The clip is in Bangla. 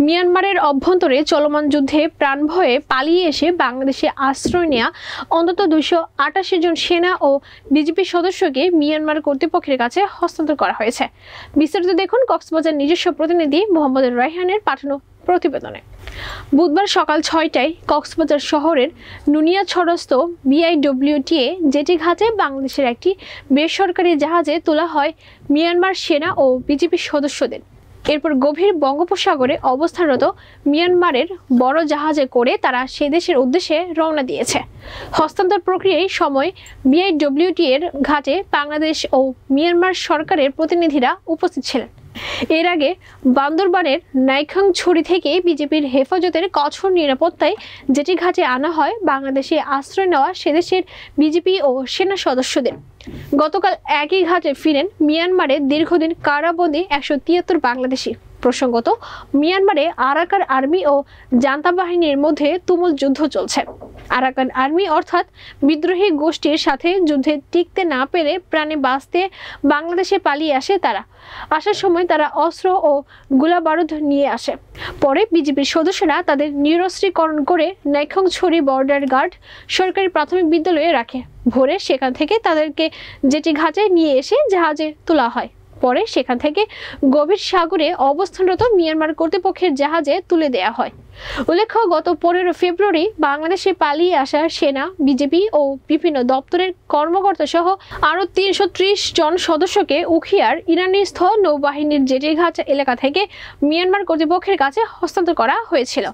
মিয়ানমারের অভ্যন্তরে চলমান যুদ্ধে প্রাণভয়ে পালিয়ে এসে বাংলাদেশে আশ্রয় নেওয়া অন্তত 288 জন সেনা ও বিজিপি সদস্যকে মিয়ানমার কর্তৃপক্ষের কাছে হস্তান্তর করা হয়েছে। বিস্তারিত দেখুন কক্সবাজার নিজস্ব প্রতিনিধি মোহাম্মদ রায়হানের পাঠানো প্রতিবেদনে। বুধবার সকাল 6টায় কক্সবাজার শহরের নুনিয়াছড়স্থ বিআইডব্লিউটিএ জেটি ঘাটে বাংলাদেশের একটি বেসরকারি জাহাজে তোলা হয় মিয়ানমার সেনা ও বিজিপি সদস্যদের। এরপর গভীর বঙ্গোপসাগরে অবস্থানরত মিয়ানমারের বড় জাহাজে করে তারা সে দেশের উদ্দেশ্যে রওনা দিয়েছে। হস্তান্তর প্রক্রিয়ায় সময় বিআইডব্লিউটি এর ঘাটে বাংলাদেশ ও মিয়ানমার সরকারের প্রতিনিধিরা উপস্থিত ছিলেন। এর আগে বান্দরবানের নাইখাংছড়ি থেকে বিজেপির হেফাজতের কঠোর নিরাপত্তায় যেটি ঘাটে আনা হয় বাংলাদেশে আশ্রয় নেওয়া সেদেশের বিজেপি ও সেনা সদস্যদের। গতকাল একই ঘাটে ফিরেন মিয়ানমারে দীর্ঘদিন কারাবন্দী 173 বাংলাদেশি। প্রসঙ্গত, মিয়ানমারে আরাকান আর্মি ও জান্তা বাহিনীর মধ্যে তুমুল যুদ্ধ চলছে। আরাকান আর্মি অর্থাৎ বিদ্রোহী গোষ্ঠীর সাথে যুদ্ধে টিকতে না পেরে প্রাণে বাঁচতে বাংলাদেশে পালিয়ে আসে তারা। আসার সময় তারা অস্ত্র ও গোলাবারুদ নিয়ে আসে। পরে বিজেপির সদস্যরা তাদের নিরস্ত্রীকরণ করে নাইখাংছড়ি বর্ডার গার্ড সরকারি প্রাথমিক বিদ্যালয়ে রাখে। ভোরে সেখান থেকে তাদেরকে জেটি ঘাটে নিয়ে এসে জাহাজে তোলা হয়। পরে সেখান থেকে গভীর সাগরে অবস্থানরত মিয়ানমার কর্তৃপক্ষের জাহাজে তুলে দেয়া হয়। উল্লেখ্য, গত 15 ফেব্রুয়ারি বাংলাদেশে পালিয়ে আসা সেনা, বিজেপি ও বিভিন্ন দপ্তরের কর্মকর্তা সহ আরও 330 জন সদস্যকে উখিয়ার ইরানিস্থ নৌবাহিনীর জেটি ঘাট এলাকা থেকে মিয়ানমার কর্তৃপক্ষের কাছে হস্তান্তর করা হয়েছিল।